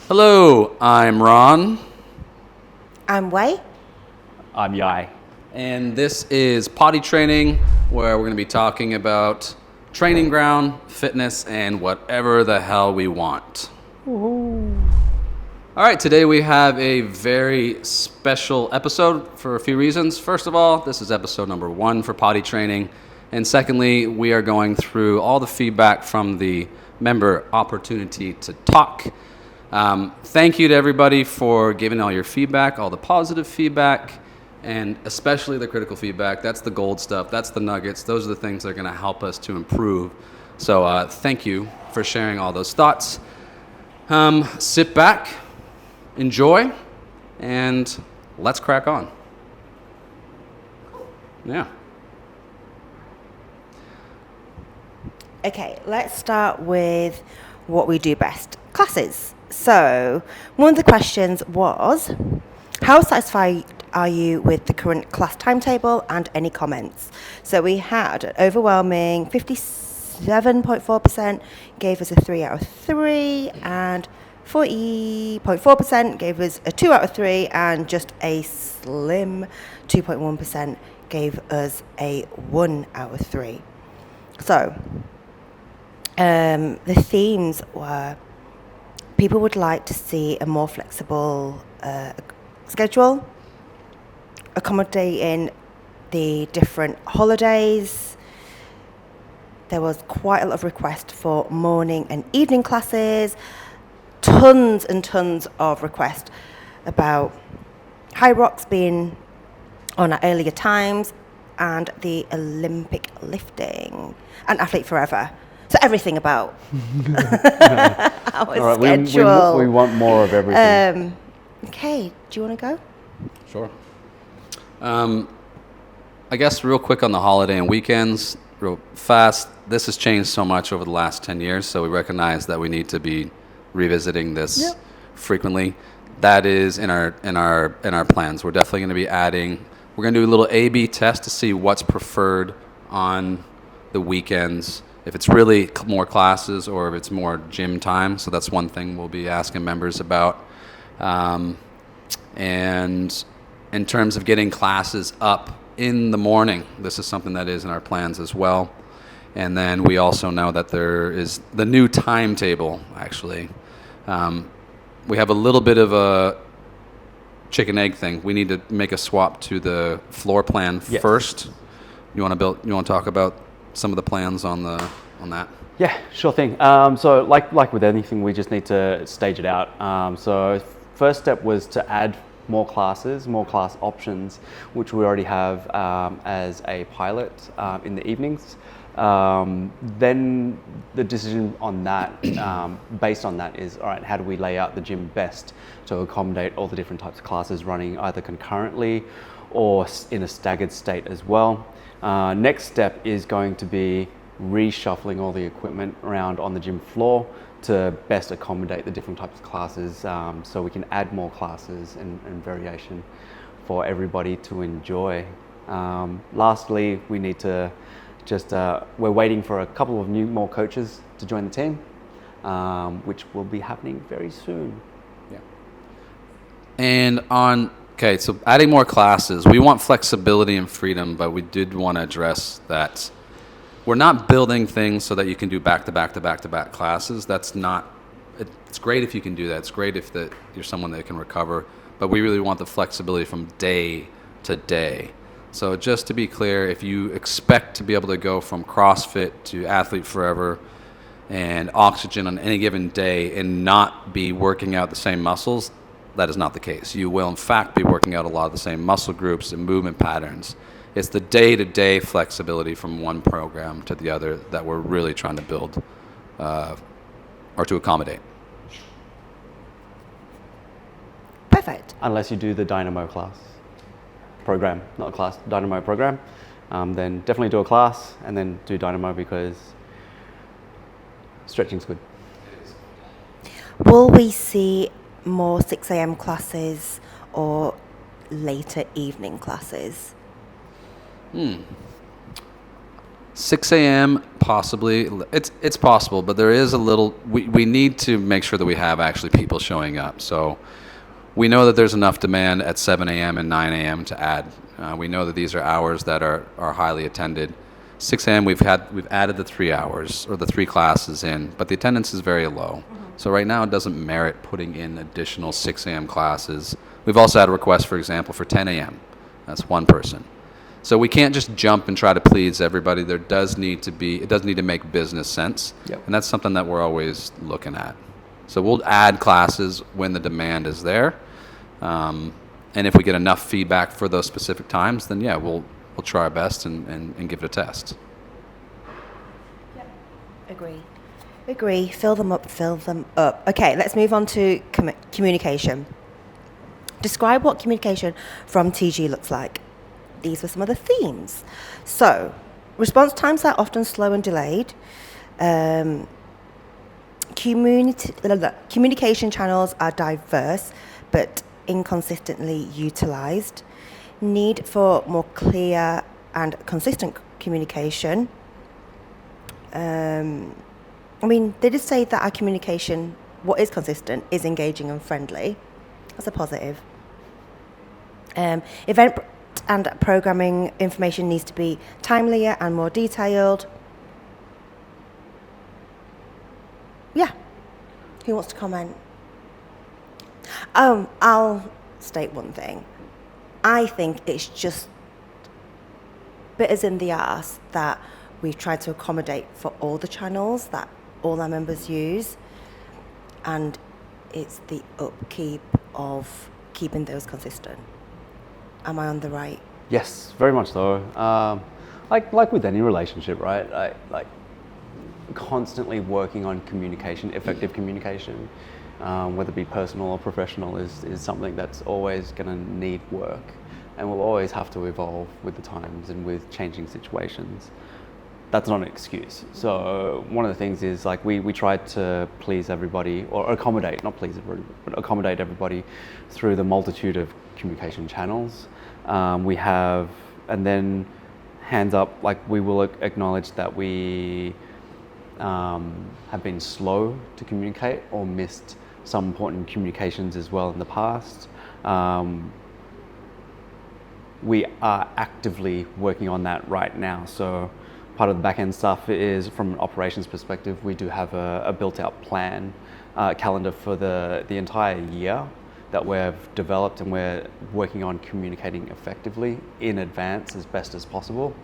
Hello, I'm Ron. I'm Wei. I'm Yai. And this is Poddy Training, where we're going to be talking about training ground, fitness, and whatever the hell we want. Ooh. All right, today we have a very special episode for a few reasons. First of all, this is episode number 1 for Poddy Training. And secondly, we are going through all the feedback from the member opportunity to talk. Thank you to everybody for giving all your feedback, all the positive feedback, and especially the critical feedback. That's the gold stuff. That's the nuggets. Those are the things that are going to help us to improve. So thank you for sharing all those thoughts. Sit back, enjoy, and let's crack on. Yeah. Okay, let's start with what we do best, classes. So, one of the questions was, how satisfied are you with the current class timetable and any comments? So we had an overwhelming 57.4% gave us a 3 out of 3, and 40.4% gave us a 2 out of 3, and just a slim 2.1% gave us a 1 out of 3. So, the themes were people would like to see a more flexible schedule, accommodating the different holidays. There was quite a lot of requests for morning and evening classes, tons and tons of requests about high rocks being on at earlier times, and the Olympic lifting, and Athlete Forever. So everything about our schedule. We want more of everything. Okay, do you want to go? Sure. I guess real quick on the holiday and weekends, real fast. This has changed so much over the last 10 years, so we recognize that we need to be revisiting this frequently. That is in our plans. We're definitely going to be adding. We're going to do a little A/B test to see what's preferred on the weekends. If it's really more classes or if it's more gym time. So that's one thing we'll be asking members about. And in terms of getting classes up in the morning, this is something that is in our plans as well. And then we also know that there is the new timetable, actually. We have a little bit of a chicken egg thing. We need to make a swap to the floor plan first. You want to talk about some of the plans on that? Yeah, sure thing. So like with anything, we just need to stage it out. So first step was to add more class options, which we already have as a pilot in the evenings. Then the decision on that, based on that, is all right. How do we lay out the gym best to accommodate all the different types of classes running either concurrently or in a staggered state as well? Next step is going to be reshuffling all the equipment around on the gym floor to best accommodate the different types of classes, so we can add more classes and variation for everybody to enjoy. Lastly, we need to we're waiting for a couple of more coaches to join the team, which will be happening very soon. Yeah. And okay, so adding more classes, we want flexibility and freedom, but we did want to address that we're not building things so that you can do back-to-back classes. That's not, it's great if you can do that. It's great if you're someone that can recover, but we really want the flexibility from day to day. So just to be clear, if you expect to be able to go from CrossFit to Athlete Forever and Oxygen on any given day and not be working out the same muscles, that is not the case. You will, in fact, be working out a lot of the same muscle groups and movement patterns. It's the day-to-day flexibility from one program to the other that we're really trying to build or to accommodate. Perfect. Unless you do the Dynamo class program, not a class, Dynamo program, then definitely do a class and then do Dynamo because stretching's good. Will we see more 6 a.m. classes or later evening classes? 6 a.m. possibly. It's possible, but there is a little. We need to make sure that we have actually people showing up. So we know that there's enough demand at 7 a.m. and 9 a.m. to add. We know that these are hours that are highly attended. 6 a.m. we've added the 3 hours or the 3 classes in, but the attendance is very low. So right now it doesn't merit putting in additional 6 a.m. classes. We've also had a request, for example, for 10 a.m. That's one person. So we can't just jump and try to please everybody. It does need to make business sense. Yep. And that's something that we're always looking at. So we'll add classes when the demand is there. And if we get enough feedback for those specific times, then yeah, we'll try our best and give it a test. Agree. Fill them up. Okay, let's move on to communication. Describe what communication from TG looks like. These were some of the themes. So, response times are often slow and delayed. Communication channels are diverse but inconsistently utilized. Need for more clear and consistent communication. They did say that our communication, what is consistent, is engaging and friendly. That's a positive. Event and programming information needs to be timelier and more detailed. Yeah. Who wants to comment? I'll state one thing. I think it's just bitters in the arse that we've tried to accommodate for all the channels that all our members use, and it's the upkeep of keeping those consistent. Am I on the right? Yes, very much so. Like with any relationship, right? Like constantly working on communication, effective communication, whether it be personal or professional, is something that's always going to need work, and will always have to evolve with the times and with changing situations. That's not an excuse. So one of the things is like we tried to please everybody, or accommodate, not please everybody, but accommodate everybody through the multitude of communication channels. We have, and then hands up, like we will acknowledge that we have been slow to communicate or missed some important communications as well in the past. We are actively working on that right now. So part of the back end stuff is, from an operations perspective, we do have a built out plan, calendar for the entire year that we've developed, and we're working on communicating effectively in advance as best as possible,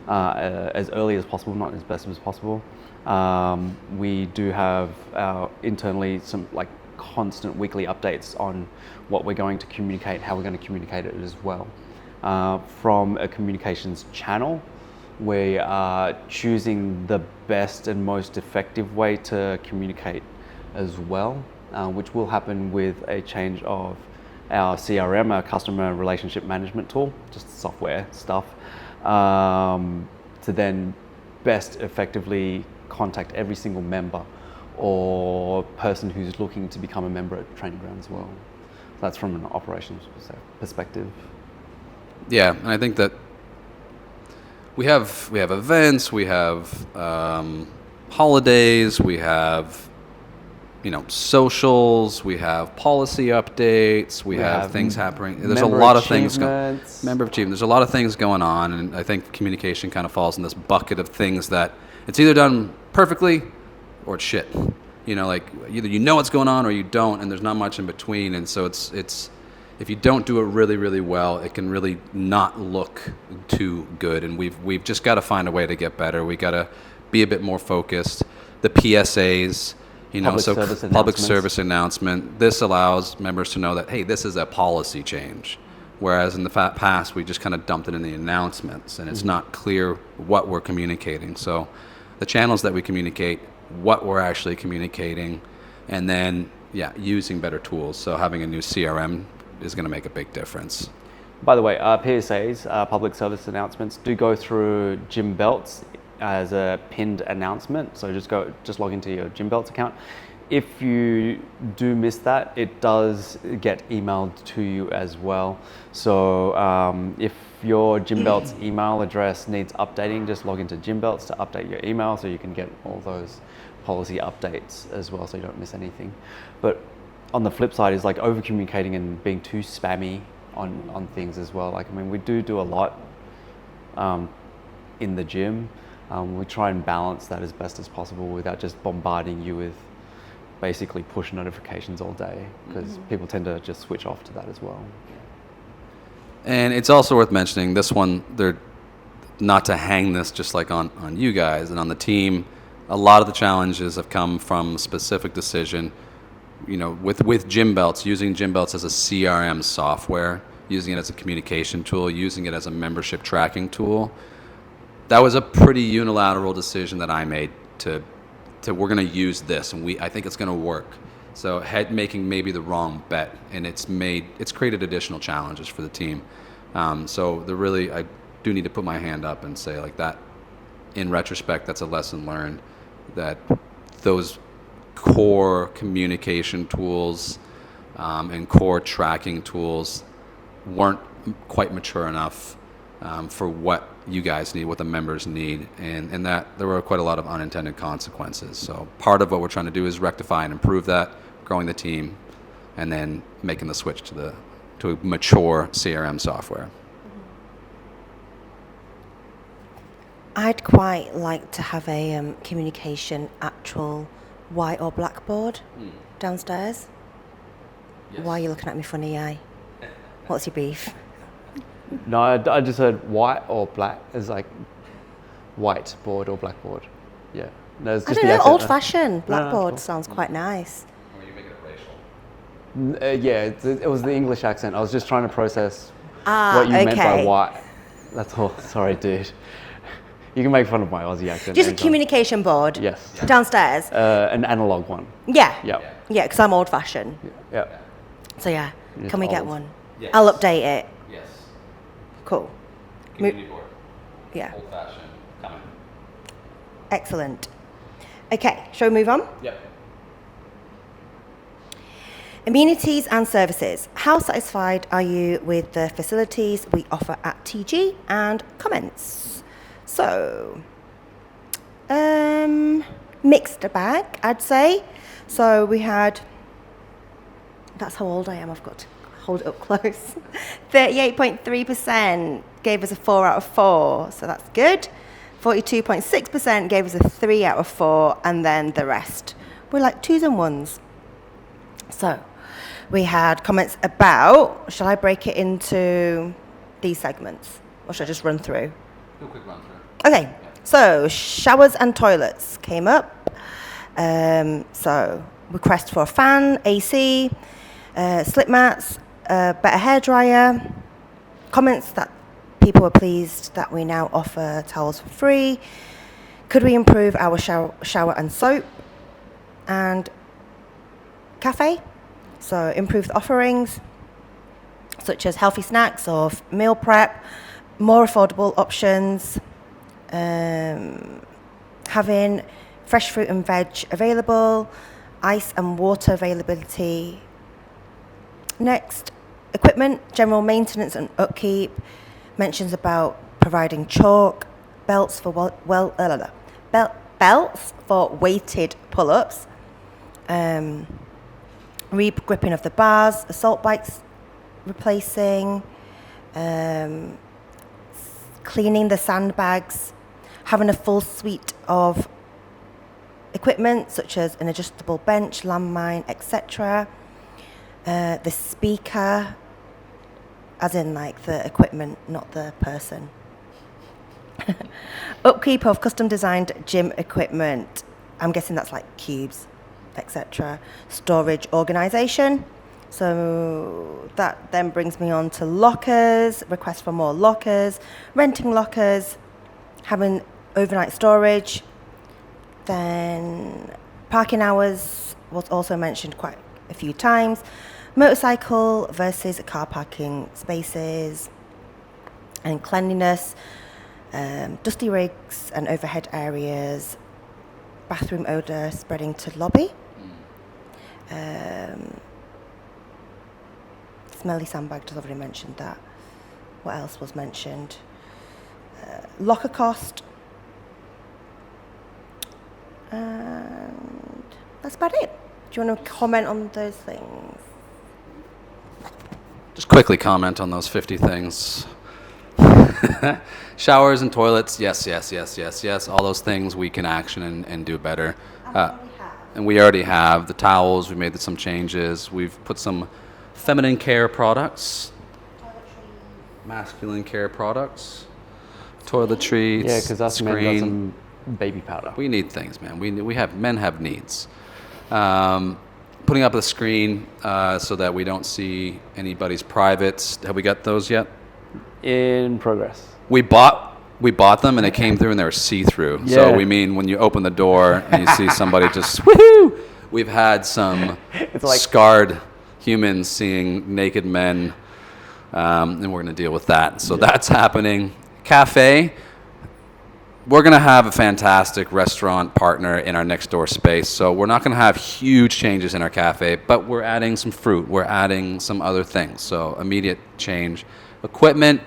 as early as possible, not as best as possible. We do have internally some like constant weekly updates on what we're going to communicate, how we're going to communicate it as well. From a communications channel, we are choosing the best and most effective way to communicate as well, which will happen with a change of our CRM, our customer relationship management tool, just software stuff, to then best effectively contact every single member or person who's looking to become a member at the training ground as well. That's from an operations perspective. Yeah, and I think that we have events, we have holidays, we have socials, we have policy updates, we have things happening. There's a lot of things member achievement. There's a lot of things going on, and I think communication kind of falls in this bucket of things that it's either done perfectly or it's shit. Like either what's going on or you don't, and there's not much in between. And so it's if you don't do it really, really well, it can really not look too good. And we've just got to find a way to get better. We got to be a bit more focused. The PSAs, public service announcement. This allows members to know that, hey, this is a policy change. Whereas in the past, we just kind of dumped it in the announcements, and it's not clear what we're communicating. So the channels that we communicate, what we're actually communicating, and then, using better tools. So having a new CRM is going to make a big difference. By the way, PSAs, public service announcements, do go through Jim Belts as a pinned announcement. So just log into your Jim Belts account. If you do miss that, it does get emailed to you as well. So if your Gym Belts email address needs updating, just log into Gym Belts to update your email so you can get all those policy updates as well so you don't miss anything. But on the flip side is like over communicating and being too spammy on things as well. Like, I mean, we do a lot in the gym. We try and balance that as best as possible without just bombarding you with basically push notifications all day, because people tend to just switch off to that as well. And it's also worth mentioning this one, they're not to hang this just like on you guys and on the team. A lot of the challenges have come from specific decision, you know, with Gym Belts, using Gym Belts as a CRM software, using it as a communication tool, using it as a membership tracking tool. That was a pretty unilateral decision that I made to we're going to use this, and I think it's going to work. So making maybe the wrong bet, and it's created additional challenges for the team. So I do need to put my hand up and say like that. In retrospect, that's a lesson learned, that those core communication tools and core tracking tools weren't quite mature enough for what you guys need, what the members need, and that there were quite a lot of unintended consequences. So part of what we're trying to do is rectify and improve that, growing the team, and then making the switch to a mature CRM software. I'd quite like to have a communication actual white or blackboard downstairs. Yes. Why are you looking at me funny, eye? What's your beef? No, I just heard white or black as like white board or blackboard. Yeah. No, it's I just don't the know, accent. old-fashioned blackboard cool. sounds quite nice. Or you make it racial. Yeah, it was the English accent. I was just trying to process what you meant by okay. white. That's all. Sorry, dude. You can make fun of my Aussie accent. Just a anytime. communication board Yes. downstairs. An analog one. Yeah. Yeah. Yeah, because I'm old-fashioned. Yeah. So yeah, You're can we get old. one? Yes. I'll update it. Yes. Cool. Community board. Yeah. Old fashioned. Coming. Excellent. Okay, shall we move on? Yep. Amenities and services. How satisfied are you with the facilities we offer at TG? And comments. So, mixed bag, I'd say. So we had, that's how old I am, I've got to hold it up close. 38.3% gave us a 4 out of 4, so that's good. 42.6% gave us a 3 out of 4, and then the rest were like 2s and 1s. So we had comments about, shall I break it into these segments, or should I just run through? Do a quick run through. Okay, so showers and toilets came up. So request for a fan, AC, slip mats, better hairdryer. Comments that people were pleased that we now offer towels for free. Could we improve our shower and soap? And cafe. So improved offerings such as healthy snacks or meal prep, more affordable options. Having fresh fruit and veg available, ice and water availability. Next, equipment, general maintenance and upkeep. Mentions about providing chalk, belts for belts for weighted pull-ups, re-gripping of the bars, assault bikes replacing, cleaning the sandbags, having a full suite of equipment such as an adjustable bench, landmine, etc. The speaker, as in like the equipment, not the person. Upkeep of custom designed gym equipment. I'm guessing that's like cubes, etc. Storage organization. So that then brings me on to lockers, requests for more lockers, renting lockers, having overnight storage. Then parking hours was also mentioned quite a few times. Motorcycle versus car parking spaces, and cleanliness, dusty rigs and overhead areas, bathroom odour spreading to lobby, smelly sandbag, just already mentioned that. What else was mentioned? Locker cost. And that's about it. Do you want to comment on those things? Just quickly comment on those 50 things. Showers and toilets, yes. All those things we can action and do better. And we already have. The towels, we made some changes. We've put some feminine care products, masculine care products, toiletries, Yeah, because us men got screen. some baby powder. We need things, man. Men have needs. Putting up a screen so that we don't see anybody's privates. Have we got those yet? In progress. We bought them and they came through and they were see-through. Yeah. So we mean when you open the door and you see somebody just woohoo. We've had some scarred humans seeing naked men, and we're going to deal with that. So that's happening. Cafe. We're going to have a fantastic restaurant partner in our next door space. So we're not going to have huge changes in our cafe, but we're adding some fruit. We're adding some other things. So immediate change. Equipment,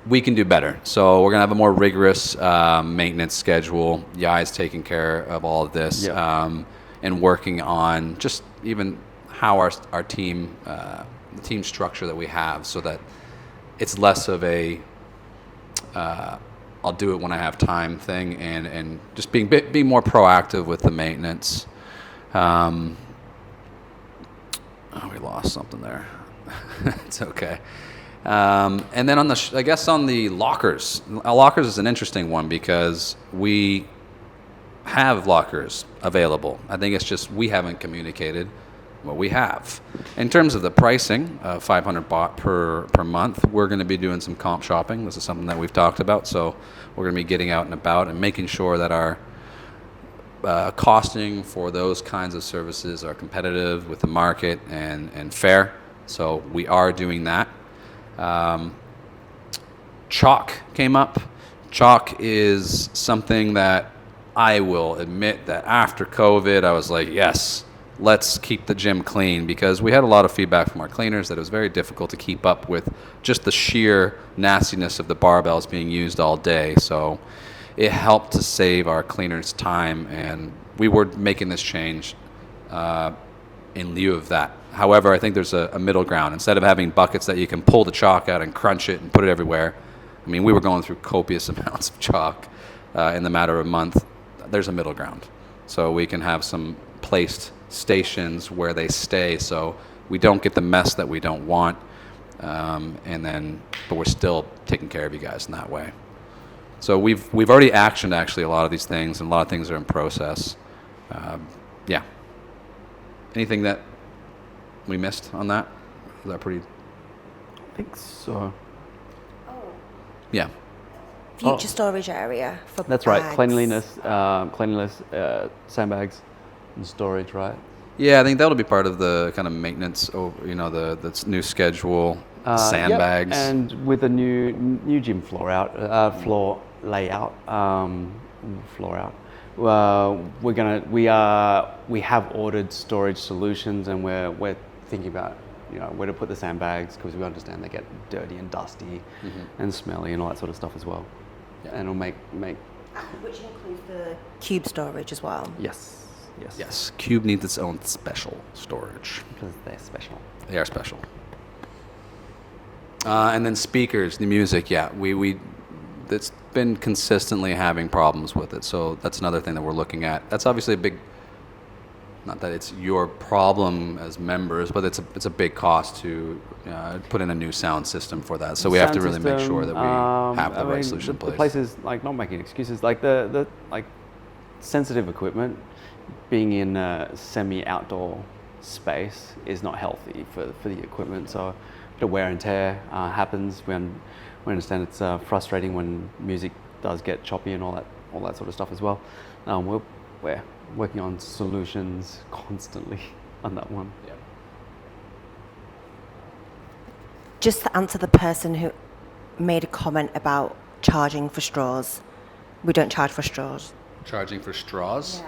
we can do better. So we're going to have a more rigorous maintenance schedule. Yai's taking care of all of this and working on just even how our team, the team structure that we have so that it's less of a I'll do it when I have time thing and just being more proactive with the maintenance. We lost something there. It's okay. And then on the lockers. Lockers is an interesting one because we have lockers available. I think it's just we haven't communicated what we have. In terms of the pricing, $500 baht per month, we're going to be doing some comp shopping. This is something that we've talked about. So we're going to be getting out and about and making sure that our costing for those kinds of services are competitive with the market and fair. So we are doing that. Chalk came up. Chalk is something that I will admit that after COVID, I was like, yes, let's keep the gym clean, because we had a lot of feedback from our cleaners that it was very difficult to keep up with just the sheer nastiness of the barbells being used all day. So it helped to save our cleaners time, and we were making this change in lieu of that. However, I think there's a middle ground. Instead of having buckets that you can pull the chalk out and crunch it and put it everywhere, I mean, we were going through copious amounts of chalk in the matter of a month. There's a middle ground. So we can have some placed stations where they stay so we don't get the mess that we don't want, but we're still taking care of you guys in that way. So we've already actioned actually a lot of these things, and a lot of things are in process. Yeah. Anything that we missed on that? Is that pretty? I think so. Yeah. Future storage area for That's bags. right. Cleanliness, sandbags, and storage. Right. Yeah, I think that'll be part of the kind of maintenance. The new schedule. Sandbags. Yep. And with a new gym floor layout. We have ordered storage solutions, and we're thinking about where to put the sandbags, because we understand they get dirty and dusty and smelly and all that sort of stuff as well. Yeah. And it'll make which includes the cube storage as well. Yes. Cube needs its own special storage because they're special. They are special. And then speakers, the music. Yeah, we it's been consistently having problems with it. So that's another thing that we're looking at. That's obviously a big. Not that it's your problem as members, but it's a big cost to put in a new sound system for that. So we have to really make sure that we have the right solution in place. The place is not making excuses. Like the sensitive equipment being in a semi-outdoor space is not healthy for the equipment. So the wear and tear happens. We understand it's frustrating when music does get choppy and all that sort of stuff as well. We're working on solutions constantly on that one. Yeah. Just to answer the person who made a comment about charging for straws, we don't charge for straws. Charging for straws?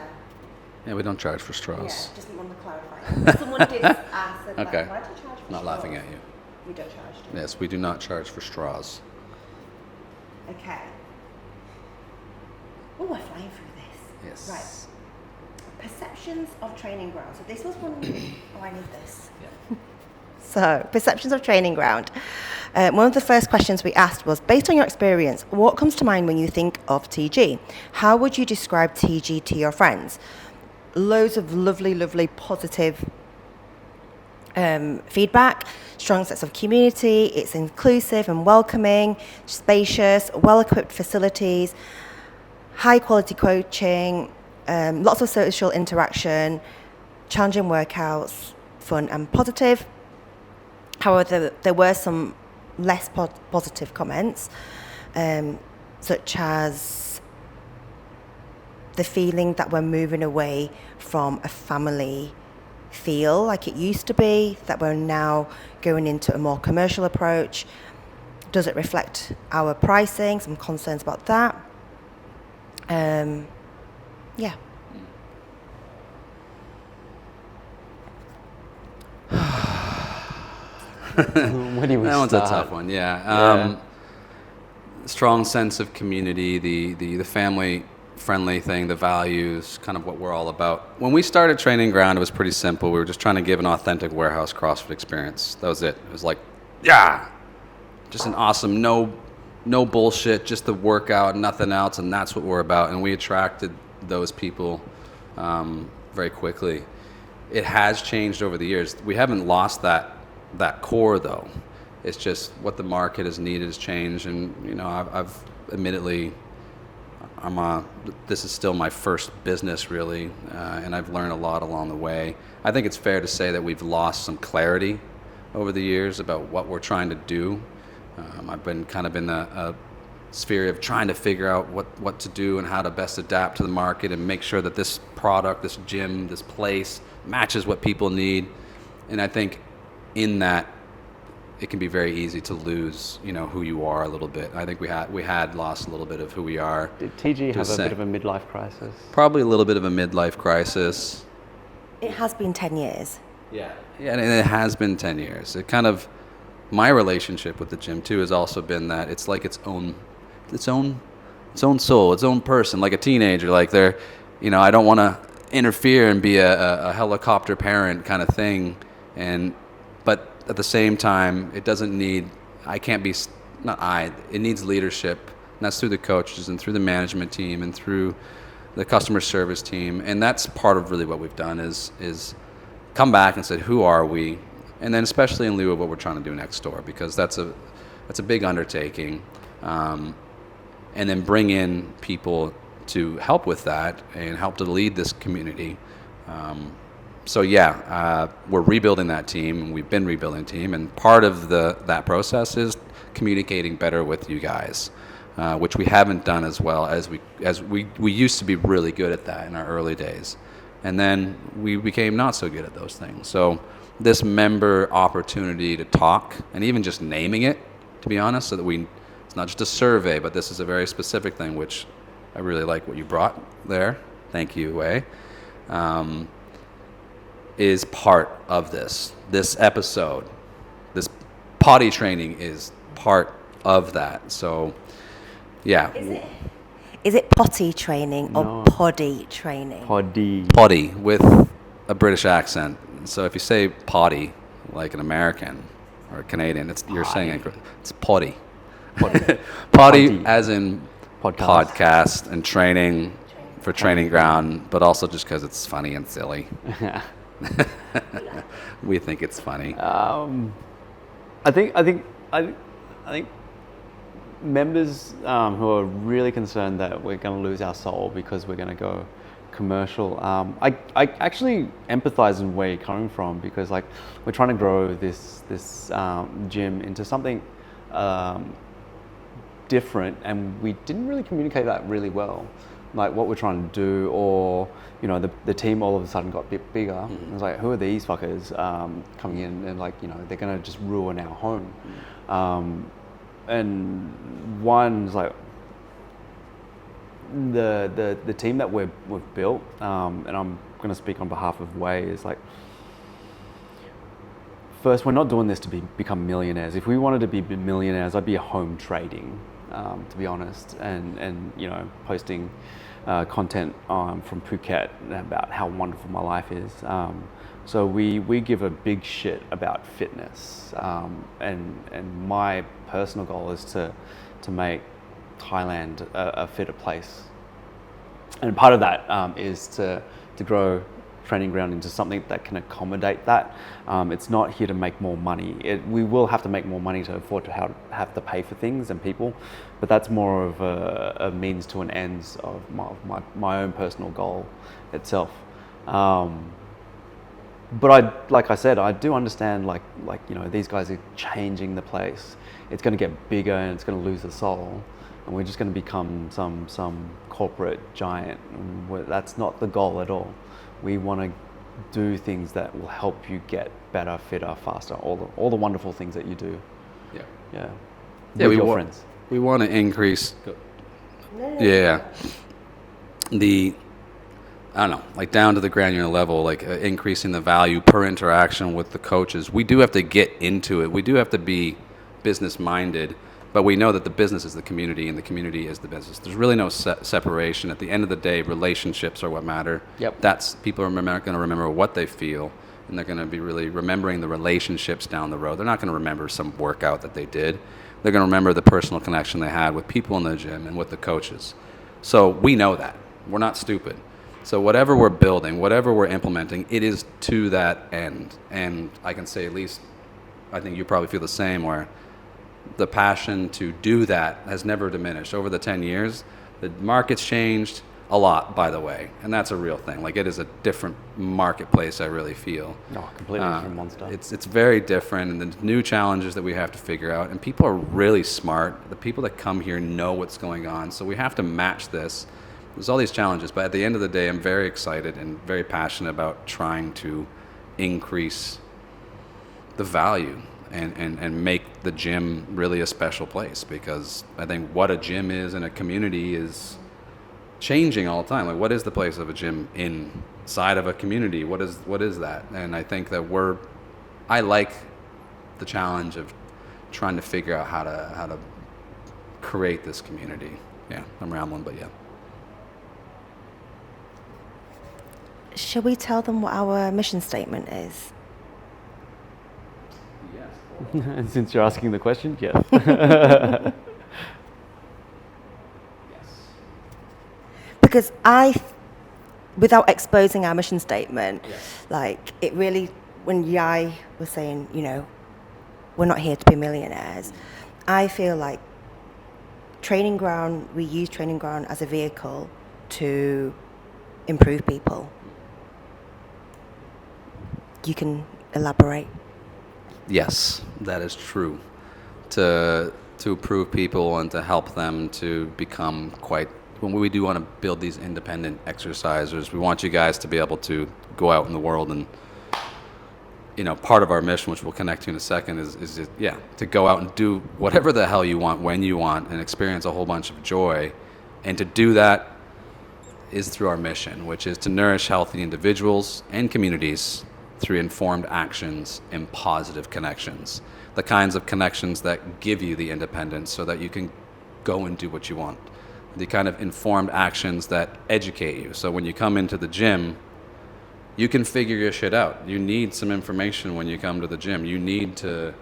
Yeah, we don't charge for straws. Yeah, just want to clarify. Someone did ask. Okay. Why do you charge for Not straws? laughing at you. We don't charge. Do we? Yes, we do not charge for straws. Okay. Oh, we're flying through this. Yes. Right. Perceptions of training ground. So this was one. Oh, I need this. Yeah. So, perceptions of training ground. One of the first questions we asked was, based on your experience, what comes to mind when you think of TG? How would you describe TG to your friends? Loads of lovely, positive feedback, strong sense of community, it's inclusive and welcoming, spacious, well-equipped facilities, high-quality coaching, lots of social interaction, challenging workouts, fun and positive. However, there were some less positive comments, such as the feeling that we're moving away from a family feel like it used to be, that we're now going into a more commercial approach. Does it reflect our pricing? Some concerns about that. Yeah. Where do we That one's start? a tough one, yeah. Strong sense of community, the family-friendly thing, the values, kind of what we're all about. When we started Training Ground, it was pretty simple. We were just trying to give an authentic warehouse CrossFit experience. That was it. It was like, yeah, just an awesome, no bullshit, just the workout, nothing else, and that's what we're about. And we attracted those people very quickly. It has changed over the years. We haven't lost that core, though. It's just what the market has needed has changed, and I've admittedly, this is still my first business really, and I've learned a lot along the way. I think it's fair to say that we've lost some clarity over the years about what we're trying to do. I've been kind of in a sphere of trying to figure out what to do and how to best adapt to the market and make sure that this product, this gym, this place matches what people need. And I think in that, it can be very easy to lose, who you are a little bit. I think we had lost a little bit of who we are. Did TG have a bit of a midlife crisis? Probably a little bit of a midlife crisis. It has been 10 years. Yeah, and it has been 10 years. It kind of, my relationship with the gym too has also been that it's like its own soul, its own person, like a teenager. Like they're, I don't want to interfere and be a helicopter parent kind of thing, but at the same time, it doesn't need, it needs leadership, and that's through the coaches and through the management team and through the customer service team. And that's part of really what we've done is come back and said, who are we? And then especially in lieu of what we're trying to do next door, because that's a big undertaking. And then bring in people to help with that and help to lead this community. We're rebuilding that team. We've been rebuilding the team, and part of that process is communicating better with you guys, which we haven't done as well as we used to be really good at that in our early days, and then we became not so good at those things. So this member opportunity to talk, and even just naming it, to be honest, so that it's not just a survey, but this is a very specific thing, which I really like what you brought there. Thank you, Wei. Is part of this episode. This potty training is part of that. So, yeah. Is it potty training or No. poddy training? Poddy. Potty with a British accent. So if you say potty like an American or a Canadian, you're saying it. It's potty. Potty Potty. as in podcast and training for Training Ground, but also just because it's funny and silly. We think it's funny. I think members who are really concerned that we're going to lose our soul because we're going to go commercial. I actually empathize in where you're coming from, because like we're trying to grow this gym into something different, and we didn't really communicate that really well, like what we're trying to do, or the team all of a sudden got a bit bigger. Mm-hmm. It was like, who are these fuckers coming in and like they're gonna just ruin our home. And one's like the team that we've built, and I'm gonna speak on behalf of Wei, is like first, we're not doing this to become millionaires. If we wanted to be millionaires, I'd be home trading, to be honest, and you know, posting content from Phuket about how wonderful my life is. So we give a big shit about fitness, and my personal goal is to make Thailand a fitter place. And part of that is to grow Training Ground into something that can accommodate that. It's not here to make more money. We will have to make more money to afford to have to pay for things and people, but that's more of a means to an ends of my own personal goal itself. But like I said, I do understand like you know, these guys are changing the place. It's going to get bigger and it's going to lose the soul, and we're just going to become some corporate giant. That's not the goal at all. We want to do things that will help you get better, fitter, faster. All the wonderful things that you do. Yeah. With your friends. We want to increase. Yeah. I don't know, like down to the granular level, like increasing the value per interaction with the coaches. We do have to get into it. We do have to be business minded, but we know that the business is the community and the community is the business. There's really no separation. At the end of the day, relationships are what matter. Yep. People are going to remember what they feel, and they're going to be really remembering the relationships down the road. They're not going to remember some workout that they did. They're going to remember the personal connection they had with people in the gym and with the coaches. So we know that. We're not stupid. So whatever we're building, whatever we're implementing, it is to that end. And I can say, at least, I think you probably feel the same, where the passion to do that has never diminished. Over the 10 years, the market's changed a lot, by the way. And that's a real thing. Like, it is a different marketplace, I really feel. No, completely different monster. It's very different, and the new challenges that we have to figure out. And people are really smart. The people that come here know what's going on. So we have to match this. There's all these challenges, but at the end of the day, I'm very excited and very passionate about trying to increase the value and make the gym really a special place, because I think what a gym is in a community is changing all the time. Like, what is the place of a gym inside of a community? What is that? And I think that I like the challenge of trying to figure out how to create this community. Yeah, I'm rambling, but yeah. Shall we tell them what our mission statement is? And since you're asking the question, yeah. Because without exposing our mission statement, like, it really, when Yai was saying, you know, we're not here to be millionaires, I feel like we use Training Ground as a vehicle to improve people. You can elaborate. Yes, that is true. To improve people and to help them to become when we do want to build these independent exercisers, we want you guys to be able to go out in the world and, you know, part of our mission, which we'll connect to in a second, is to go out and do whatever the hell you want, when you want, and experience a whole bunch of joy. And to do that is through our mission, which is to nourish healthy individuals and communities through informed actions and positive connections. The kinds of connections that give you the independence so that you can go and do what you want. The kind of informed actions that educate you. So when you come into the gym, you can figure your shit out. You need some information when you come to the gym. You need to,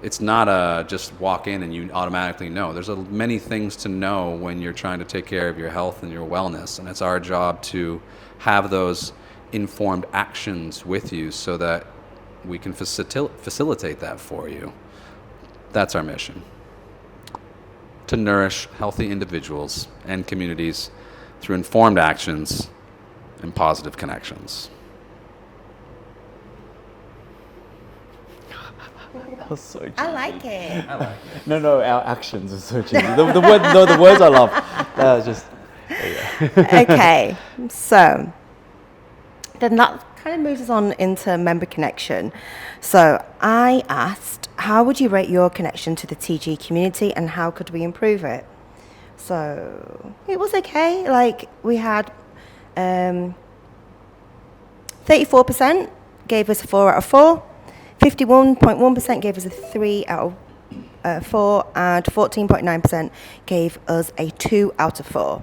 it's not just walk in and you automatically know. There's many things to know when you're trying to take care of your health and your wellness. And it's our job to have those informed actions with you so that we can facilitate that for you. That's our mission. To nourish healthy individuals and communities through informed actions and positive connections. That was so cheesy. I like it. No, our actions are so cheesy. The words I love. That was just. Okay, so then that kind of moves us on into member connection. So I asked, how would you rate your connection to the TG community and how could we improve it? So it was okay. Like, we had 34% gave us a 4 out of 4, 51.1% gave us a 3 out of 4, and 14.9% gave us a 2 out of 4.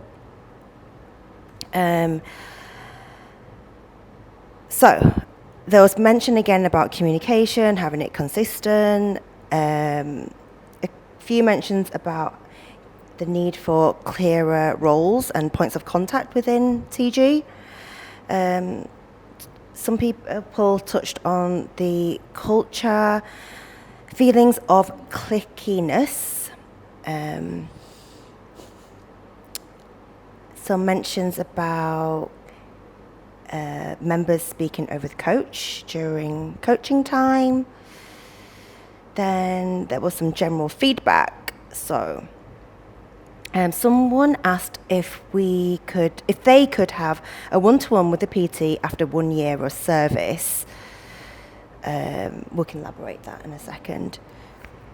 So there was mention again about communication, having it consistent. A few mentions about the need for clearer roles and points of contact within TG. Some people touched on the culture, feelings of clickiness. Some mentions about members speaking over the coach during coaching time. Then there was some general feedback. So someone asked if they could have a one-to-one with the PT after 1 year of service. We can elaborate that in a second.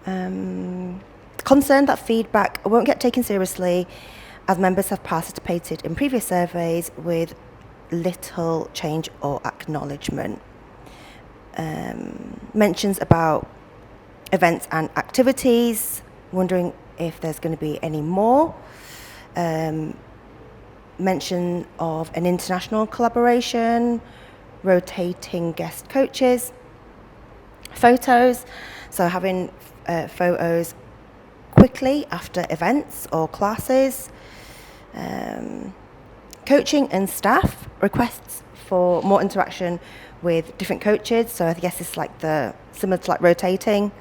Concerned that feedback won't get taken seriously as members have participated in previous surveys with little change or acknowledgement. Mentions about events and activities, wondering if there's going to be any more. Mention of an international collaboration, rotating guest coaches, photos, so having photos quickly after events or classes, coaching and staff requests for more interaction with different coaches. So I guess it's like similar to like rotating.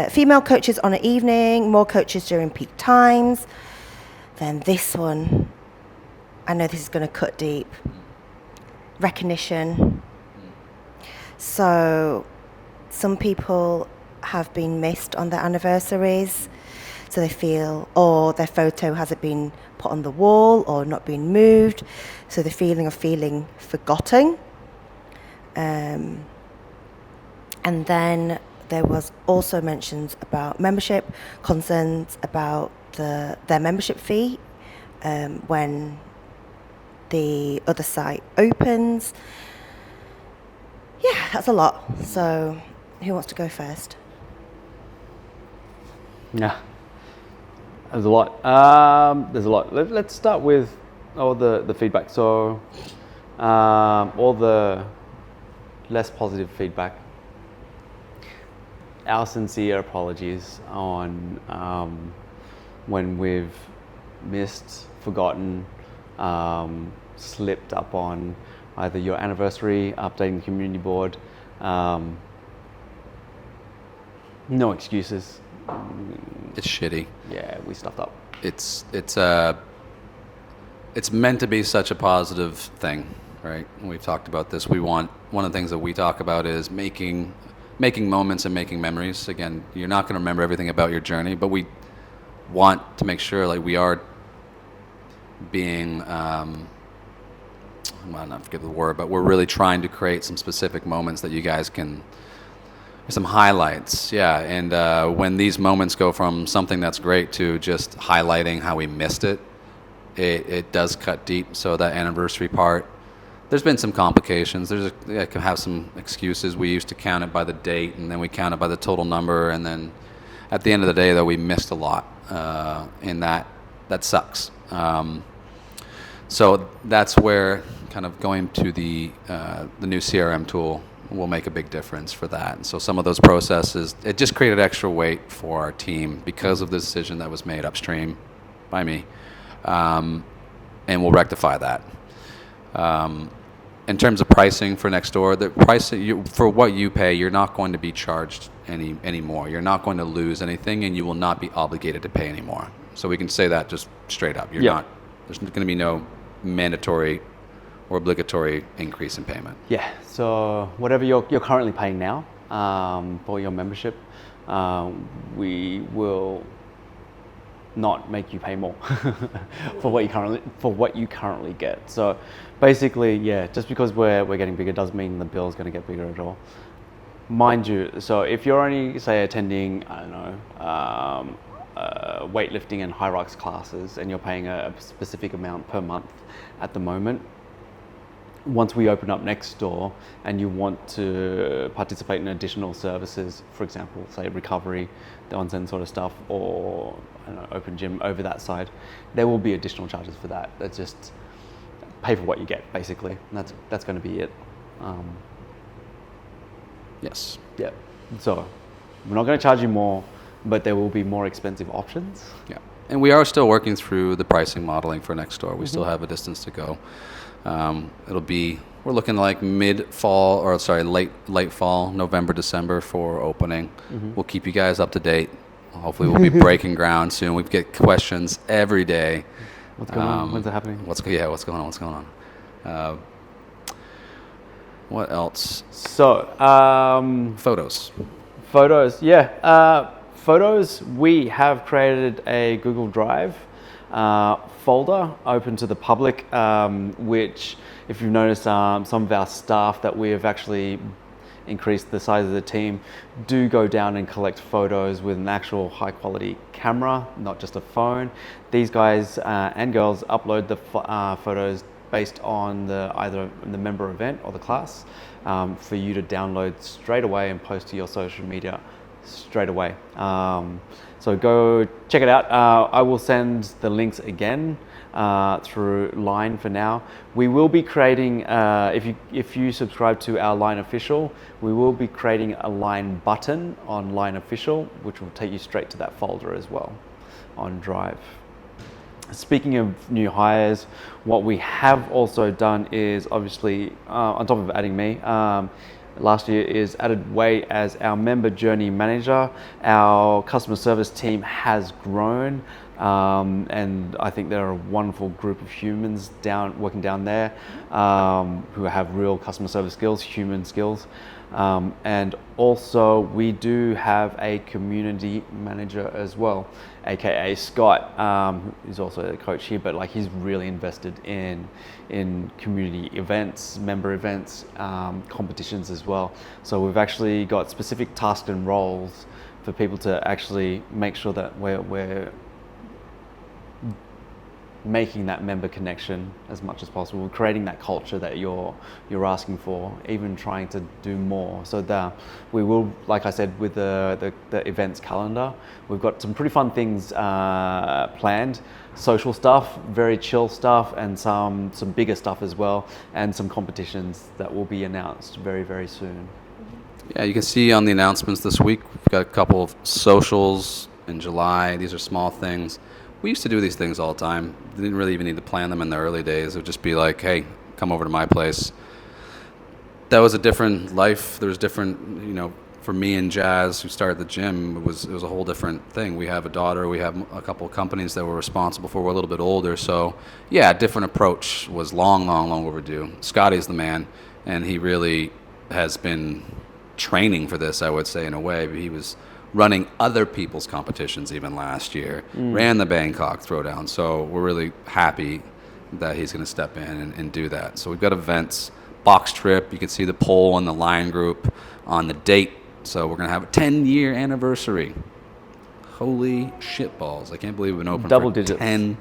Female coaches on an evening, more coaches during peak times. Then this one, I know this is going to cut deep. Recognition. So some people have been missed on their anniversaries, so they feel, or their photo hasn't been put on the wall or not been moved, so the feeling of feeling forgotten. And then there was also mentions about membership, concerns about their membership fee when the other site opens. Yeah, that's a lot. So who wants to go first? Yeah, there's a lot. Let's start with all the feedback. So all the less positive feedback. Our sincere apologies on when we've missed, forgotten, slipped up on either your anniversary, updating the community board. No excuses. It's shitty. Yeah, we stuffed up. It's meant to be such a positive thing, right? We've talked about this. One of the things that we talk about is making moments and making memories. Again, you're not going to remember everything about your journey, but we want to make sure like we are being well, not forget the word, but we're really trying to create some specific moments that you guys can, some highlights. Yeah. And when these moments go from something that's great to just highlighting how we missed it, it does cut deep. So that anniversary part, there's been some complications. I could have some excuses. We used to count it by the date, and then we count it by the total number, and then at the end of the day, though, we missed a lot, and that sucks. So that's where kind of going to the new CRM tool will make a big difference for that. And so some of those processes, it just created extra weight for our team because of the decision that was made upstream by me, and we'll rectify that. In terms of pricing for next door, the price for what you pay, you're not going to be charged any more. You're not going to lose anything, and you will not be obligated to pay anymore. So we can say that just straight up. You're not. There's going to be no mandatory or obligatory increase in payment. Yeah. So whatever you're currently paying now for your membership, we will not make you pay more for what you currently get. So basically, yeah, just because we're getting bigger doesn't mean the bill is going to get bigger at all. Mind you, so if you're only say attending, I don't know, weightlifting and high rocks classes, and you're paying a specific amount per month at the moment, once we open up next door and you want to participate in additional services, for example, say recovery, the onsen sort of stuff, or I don't know, open gym over that side, there will be additional charges for that. That's just pay for what you get, basically. And that's going to be it. Yes. Yeah. So we're not going to charge you more, but there will be more expensive options. Yeah. And we are still working through the pricing modeling for next door. We still have a distance to go. We're looking like late fall, November, December for opening. We'll keep you guys up to date. Hopefully we'll be breaking ground soon. We get questions every day. What's going on? When's it happening? What's going on? What else? So, Photos. Photos, we have created a Google Drive folder open to the public, which, if you've noticed, some of our staff that we have actually increased the size of the team do go down and collect photos with an actual high quality camera, not just a phone. These guys and girls upload the photos based on either the member event or the class for you to download straight away and post to your social media straight away. So go check it out. I will send the links again through Line for now. We will be creating, if you subscribe to our Line Official, we will be creating a Line button on Line Official, which will take you straight to that folder as well on Drive. Speaking of new hires, what we have also done is obviously, on top of adding me, last year is added Wei as our member journey manager. Our customer service team has grown, and I think they're a wonderful group of humans working down there who have real customer service skills, human skills. And also we do have a community manager as well, aka Scott, who's also a coach here, but like he's really invested in community events, member events, competitions as well. So we've actually got specific tasks and roles for people to actually make sure that we're making that member connection as much as possible, creating that culture that you're asking for, even trying to do more. So we will, like I said, with the events calendar, we've got some pretty fun things planned, social stuff, very chill stuff, and some bigger stuff as well, and some competitions that will be announced very, very soon. Yeah, you can see on the announcements this week, we've got a couple of socials in July. These are small things. We used to do these things all the time. We didn't really even need to plan them in the early days. It would just be like, hey, come over to my place. That was a different life. There was different, for me and Jazz, who started the gym, it was a whole different thing. We have a daughter. We have a couple of companies that we're responsible for. We're a little bit older. So, yeah, a different approach was long overdue. Scotty's the man, and he really has been training for this, I would say, in a way. He was running other people's competitions even last year, ran the Bangkok Throwdown. So we're really happy that he's going to step in and do that. So we've got events, box trip. You can see the poll in the Line group on the date. So we're going to have a 10-year anniversary. Holy shitballs. I can't believe we've been open Double for digits. 10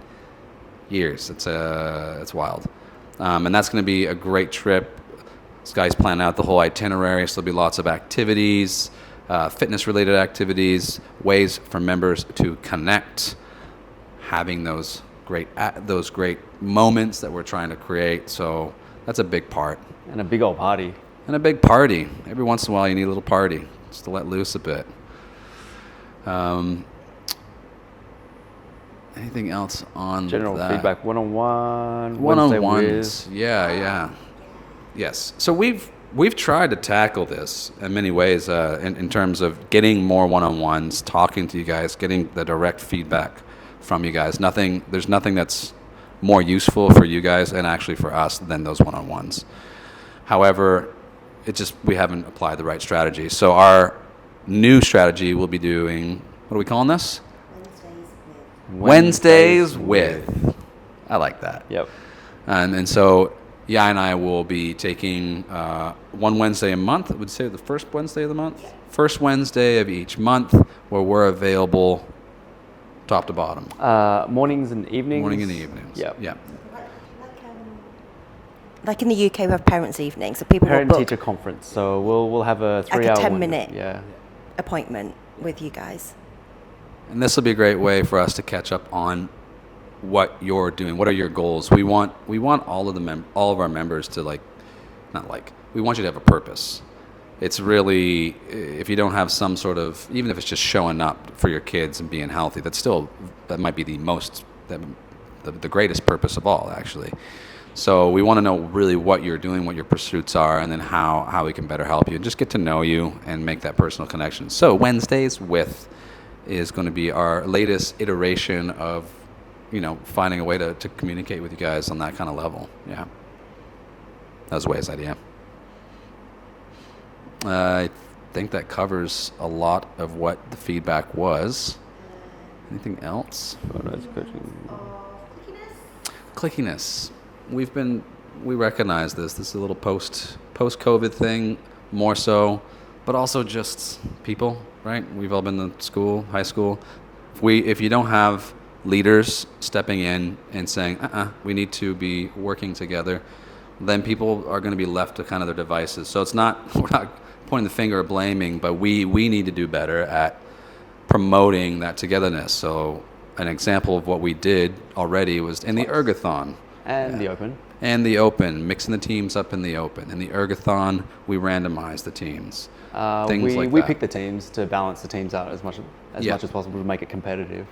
years. It's wild. And that's going to be a great trip. This guy's planning out the whole itinerary, so there'll be lots of activities, fitness-related activities, ways for members to connect, having those great moments that we're trying to create. So that's a big part. And a big old party. Every once in a while, you need a little party just to let loose a bit. Anything else on General that? feedback, one-on-one, One-on-ones. Yeah. Yes. So we've tried to tackle this in many ways in terms of getting more one-on-ones, talking to you guys, getting the direct feedback from you guys. There's nothing that's more useful for you guys and actually for us than those one-on-ones. However, we haven't applied the right strategy. So our new strategy will be doing, what are we calling this? Wednesdays with. I like that. Yep. And so Yai and I will be taking one Wednesday a month. I would say the first Wednesday of the month. First Wednesday of each month, where we're available top to bottom. Mornings and evenings. Morning and evenings. Yep. Yeah. Like in the UK, we have parents' evening, so people will book Parent-teacher conference. So we'll have a 3-hour like a window. 10-minute Yeah. appointment with you guys. And this will be a great way for us to catch up on what you're doing. What are your goals? We want all of our members to we want you to have a purpose. It's really, if you don't have some sort of, even if it's just showing up for your kids and being healthy, that might be the greatest purpose of all, actually. So we want to know really what you're doing, what your pursuits are, and then how we can better help you and just get to know you and make that personal connection. So Wednesdays with is going to be our latest iteration of, finding a way to communicate with you guys on that kind of level. Yeah. That was Way's idea. I think that covers a lot of what the feedback was. Anything else? Clickiness. We recognize this. This is a little post-COVID thing, more so, but also just people, right? We've all been to school, high school. If you don't have leaders stepping in and saying, we need to be working together, then people are going to be left to kind of their devices. So we're not pointing the finger or blaming, but we need to do better at promoting that togetherness. So an example of what we did already was in the ergathon. And the open. And the open, mixing the teams up in the open. In the ergathon, we randomized the teams. We picked the teams to balance the teams out as much as possible to make it competitive.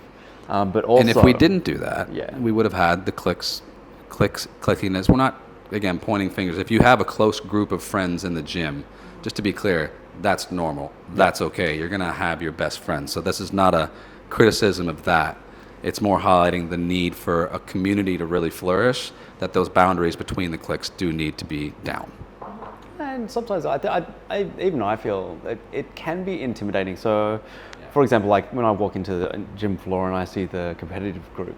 But also, and if we didn't do that, yeah, we would have had the clickiness. We're not, again, pointing fingers. If you have a close group of friends in the gym, just to be clear, that's normal. That's okay. You're going to have your best friends. So this is not a criticism of that. It's more highlighting the need for a community to really flourish, that those boundaries between the cliques do need to be down. And sometimes I feel it can be intimidating. So, for example, like when I walk into the gym floor and I see the competitive group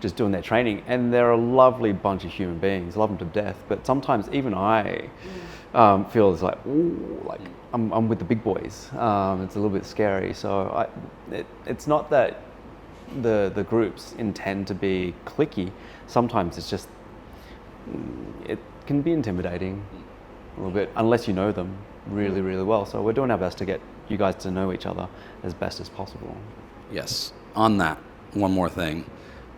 just doing their training, and they're a lovely bunch of human beings, love them to death. But sometimes even I feel it's like, ooh, like I'm with the big boys. It's a little bit scary. So it's not that the groups intend to be cliquey. Sometimes it's just it can be intimidating a little bit unless you know them really, really well. So we're doing our best to get you guys to know each other as best as possible. Yes. On that, one more thing.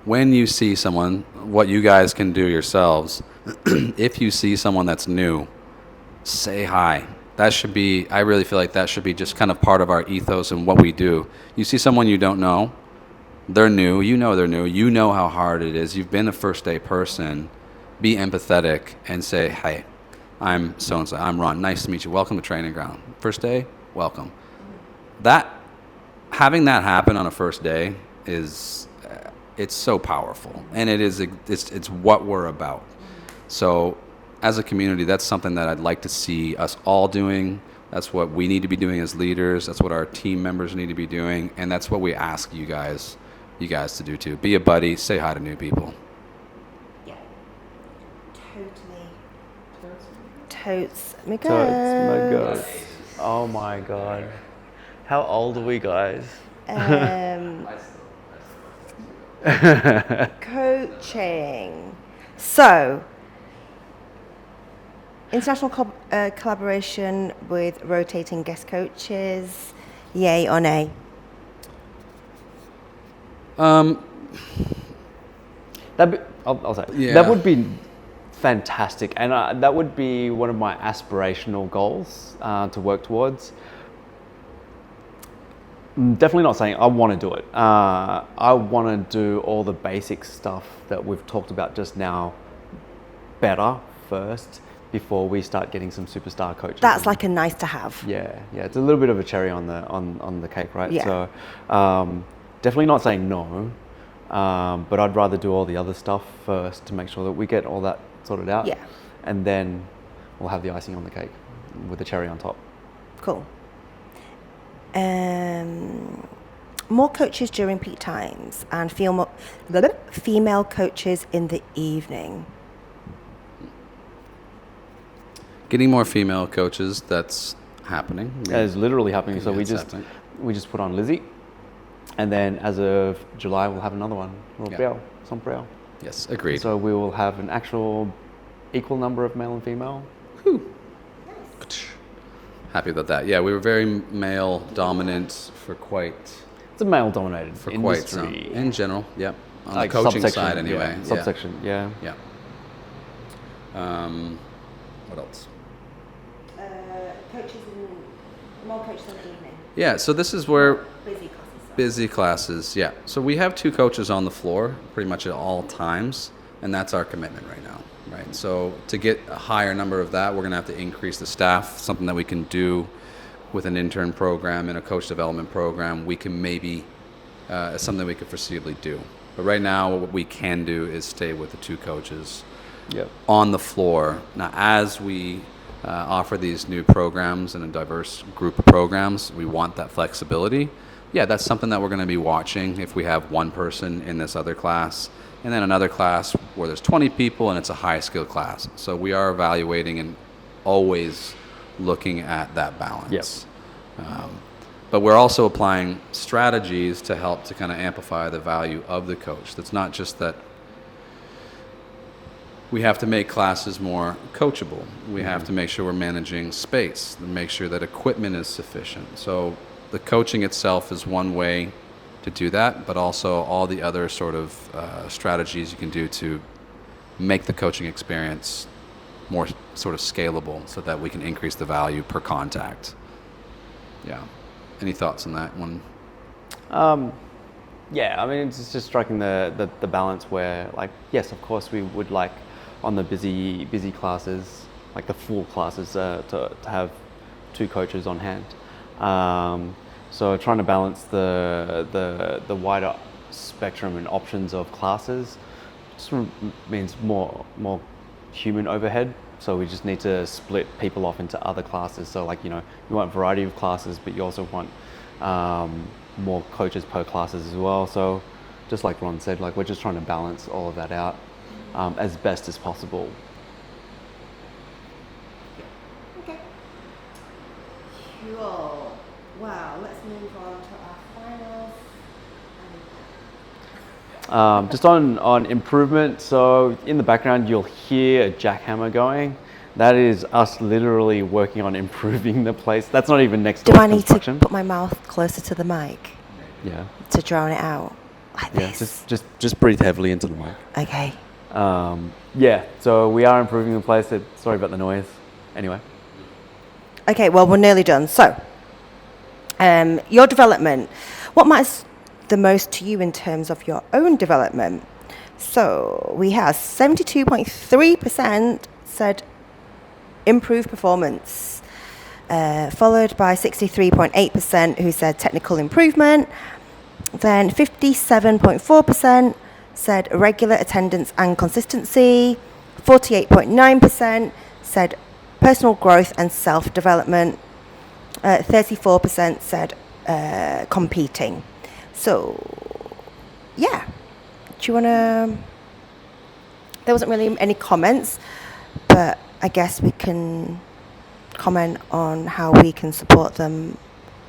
When you see someone, what you guys can do yourselves, if you see someone that's new, say hi. That should be, I really feel like that should be just kind of part of our ethos and what we do. You see someone you don't know, they're new, you know they're new, you know how hard it is, you've been a first day person, be empathetic and say, hey, I'm so-and-so, I'm Ron, nice to meet you, welcome to Training Ground. First day, welcome. Having that happen on a first day is, it's so powerful, and it's what we're about. So as a community, that's something that I'd like to see us all doing. That's what we need to be doing as leaders. That's what our team members need to be doing, and that's what we ask you guys to do too. Be a buddy, say hi to new people. Yeah, totally. Totes my God. Oh my God. How old are we, guys? Coaching. So, international collaboration with rotating guest coaches, yay or nay? I'll say that would be fantastic, and that would be one of my aspirational goals to work towards. Definitely not saying I want to do it. I want to do all the basic stuff that we've talked about just now better first before we start getting some superstar coaches. That's like a nice to have. Yeah. It's a little bit of a cherry on the cake, right? Yeah. So definitely not saying no, but I'd rather do all the other stuff first to make sure that we get all that sorted out. Yeah. And then we'll have the icing on the cake with the cherry on top. Cool. More coaches during peak times and female coaches in the evening. Getting more female coaches, that's happening. That is literally happening. Yeah, So we just put on Lizzie, and then as of July we'll have another one. Sombrero. Yes, agreed. So we will have an actual equal number of male and female. Happy about that. Yeah, we were very male dominant for quite It's a male-dominated quite some. industry. In general, yep. On Like the coaching subsection, side, anyway. yeah, subsection, yeah. Yeah. What else? Coaches in more coaches in the evening. Yeah, so this is where Busy classes. busy classes. Yeah, so we have 2 coaches on the floor pretty much at all times, and that's our commitment right now. Right. So to get a higher number of that, we're going to have to increase the staff. Something that we can do with an intern program and a coach development program, we can maybe something we could foreseeably do. But right now, what we can do is stay with the 2 coaches on the floor. Now, as we offer these new programs and a diverse group of programs, we want that flexibility. Yeah, that's something that we're going to be watching if we have one person in this other class and then another class where there's 20 people and it's a high-skilled class. So we are evaluating and always looking at that balance. But we're also applying strategies to help to kind of amplify the value of the coach. That's not just that we have to make classes more coachable. We have to make sure we're managing space and make sure that equipment is sufficient. So the coaching itself is one way to do that, but also all the other sort of strategies you can do to make the coaching experience more sort of scalable so that we can increase the value per contact. Yeah. Any thoughts on that one? Yeah, I mean, it's just striking the balance where, like, yes, of course, we would like on the busy classes, like the full classes, to have 2 coaches on hand. So trying to balance the wider spectrum and options of classes just means more human overhead. So we just need to split people off into other classes. So, like, you want variety of classes, but you also want more coaches per classes as well. So just like Ron said, like, we're just trying to balance all of that out as best as possible. Okay. Cool. Wow, let's move on to our finals. Just on improvement, so in the background you'll hear a jackhammer going. That is us literally working on improving the place. That's not even next door Do I need to construction. put my mouth closer to the mic Yeah. to drown it out? Like Yeah. this? Just breathe heavily into the mic. Okay. Yeah. So we are improving the place. Sorry about the noise. Anyway. Okay, well, we're nearly done. So, your development. What matters the most to you in terms of your own development? So, we have 72.3% said improved performance, followed by 63.8% who said technical improvement. Then 57.4% said regular attendance and consistency. 48.9% said personal growth and self-development. 34% said competing. So, yeah. Do you want to... There wasn't really any comments, but I guess we can comment on how we can support them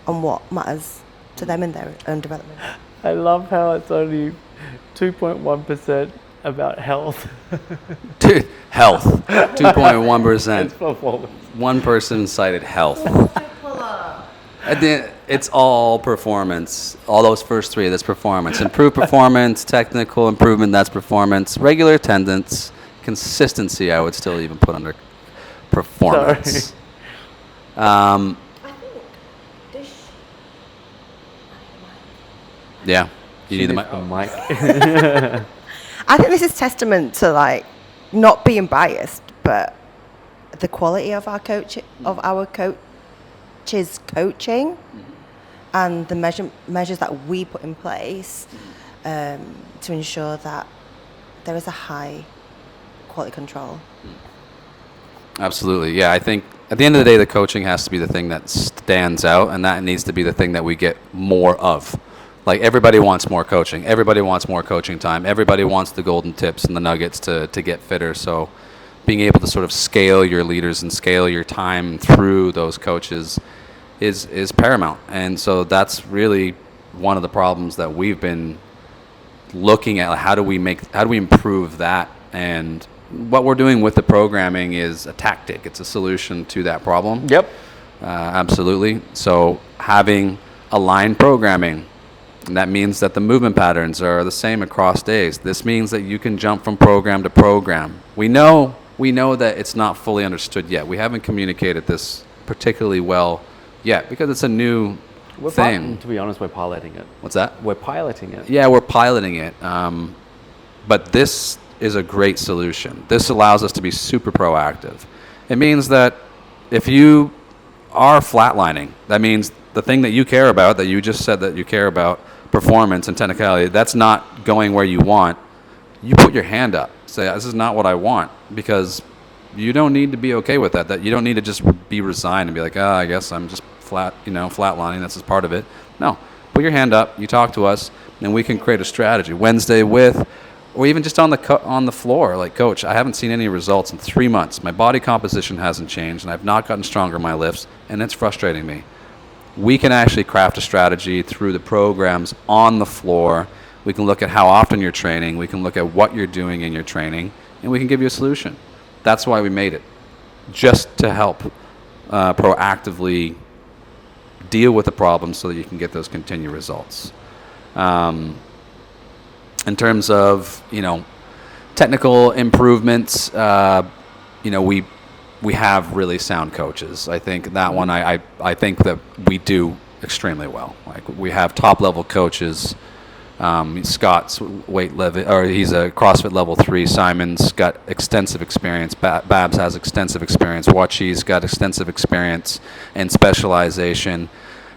on what matters to them in their own development. I love how it's only 2.1% about health. Dude, health. 2.1%. Performance. One person cited health. It's all performance. All those first 3, that's performance. Improved performance, technical improvement, that's performance. Regular attendance, consistency, I would still even put under performance. I think this... Yeah. You need the mic. I think this is testament to, like, not being biased, but the quality of our coaching and the measures that we put in place to ensure that there is a high quality control. Absolutely. Yeah, I think at the end of the day, the coaching has to be the thing that stands out, and that needs to be the thing that we get more of. Like, everybody wants more coaching. Everybody wants more coaching time. Everybody wants the golden tips and the nuggets to get fitter. So being able to sort of scale your leaders and scale your time through those coaches is paramount. And so that's really one of the problems that we've been looking at. How do we improve that? And what we're doing with the programming is a tactic. It's a solution to that problem. Yep. Absolutely. So having aligned programming, and that means that the movement patterns are the same across days. This means that you can jump from program to program. We know that it's not fully understood yet. We haven't communicated this particularly well yet because it's a new thing. To be honest, we're piloting it. What's that? We're piloting it. Yeah, we're piloting it. But this is a great solution. This allows us to be super proactive. It means that if you are flatlining, that means the thing that you care about, that you just said that you care about, performance and technicality, that's not going where you want. You put your hand up. Say, this is not what I want, because you don't need to be okay with that. That you don't need to just be resigned and be like, I guess I'm just flatlining. That's just part of it. No, put your hand up. You talk to us, and we can create a strategy. Wednesday with, or even just on the floor, like, coach, I haven't seen any results in 3 months. My body composition hasn't changed, and I've not gotten stronger in my lifts, and it's frustrating me. We can actually craft a strategy through the programs on the floor. We can look at how often you're training. We can look at what you're doing in your training, and we can give you a solution. That's why we made it, just to help proactively deal with the problem so that you can get those continued results. In terms of, technical improvements, we have really sound coaches. I think that one, I think that we do extremely well. Like, we have top level coaches. Scott's he's a CrossFit level 3. Simon's got extensive experience. Babs has extensive experience. Wachi's got extensive experience and specialization.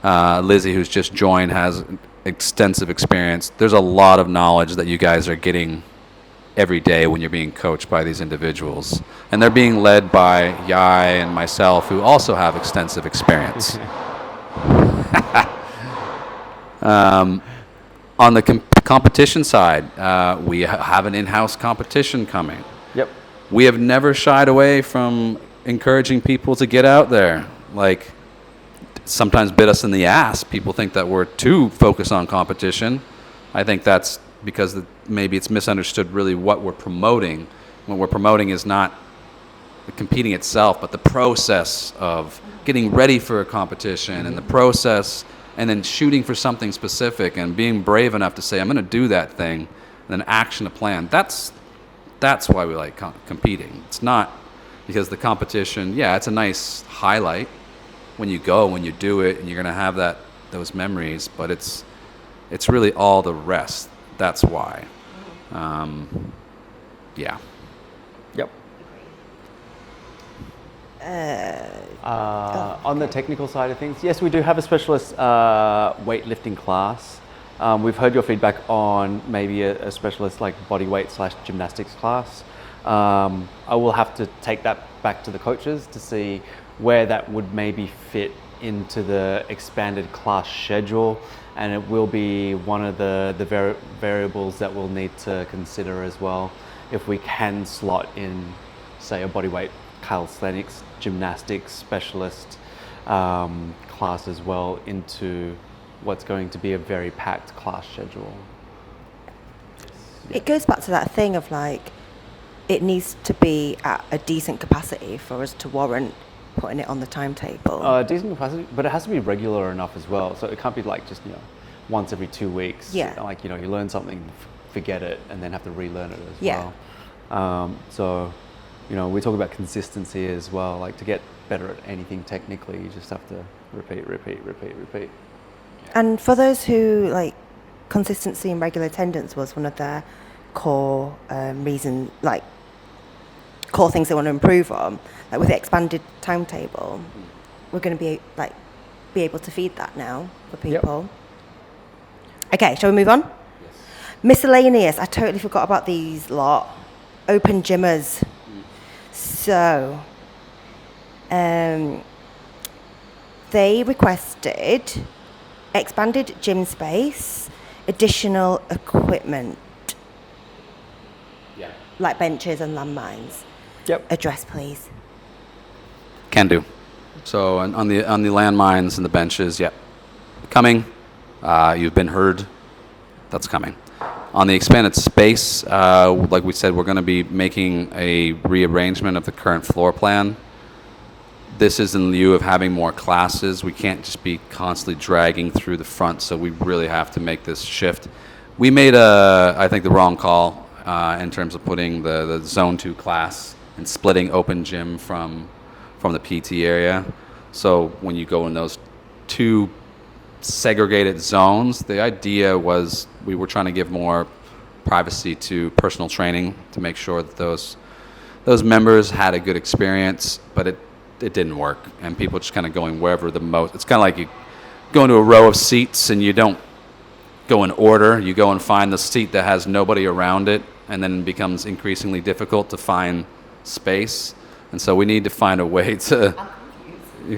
Lizzie, who's just joined, has extensive experience. There's a lot of knowledge that you guys are getting every day when you're being coached by these individuals. And they're being led by Yai and myself, who also have extensive experience. On the competition side, we have an in-house competition coming. Yep. We have never shied away from encouraging people to get out there. Like, sometimes bit us in the ass. People think that we're too focused on competition. I think that's because maybe it's misunderstood really what we're promoting. What we're promoting is not the competing itself, but the process of getting ready for a competition and the process, and then shooting for something specific and being brave enough to say, I'm going to do that thing, and then action a plan. That's why we like competing. It's not because the competition, it's a nice highlight when you go, when you do it, and you're going to have those memories, but it's really all the rest. That's why. Yeah. Yep. On the technical side of things, yes, we do have a specialist weightlifting class. We've heard your feedback on maybe a specialist like body weight / gymnastics class. I will have to take that back to the coaches to see where that would maybe fit into the expanded class schedule, and it will be one of the variables that we'll need to consider as well, if we can slot in, say, a bodyweight calisthenics gymnastics specialist class as well into what's going to be a very packed class schedule. It goes back to that thing of, like, it needs to be at a decent capacity for us to warrant putting it on the timetable. Decent capacity, but it has to be regular enough as well. So it can't be like just once every 2 weeks. Yeah. Like you learn something, forget it, and then have to relearn it as Yeah. well. So we talk about consistency as well. Like, to get better at anything technically, you just have to repeat. And for those who, like, consistency and regular attendance was one of their core reasons, like, core things they want to improve on, like with the expanded timetable, we're going to be able to feed that now for people. Yep. Okay, shall we move on? Yes. Miscellaneous. I totally forgot about these lot. Open gymmers. So, they requested expanded gym space, additional equipment, like benches and landmines. Yep. Address, please. Can do. So on the landmines and the benches, coming. You've been heard. That's coming. On the expanded space, like we said, we're going to be making a rearrangement of the current floor plan. This is in lieu of having more classes. We can't just be constantly dragging through the front, so we really have to make this shift. We made I think, the wrong call in terms of putting the Zone 2 class and splitting open gym from the PT area. So when you go in those two segregated zones, the idea was we were trying to give more privacy to personal training to make sure that those members had a good experience, but it didn't work, and people just kind of going wherever the most. It's kind of like you go into a row of seats and you don't go in order. You go and find the seat that has nobody around it, and then it becomes increasingly difficult to find space. And so we need to find a way to. I'm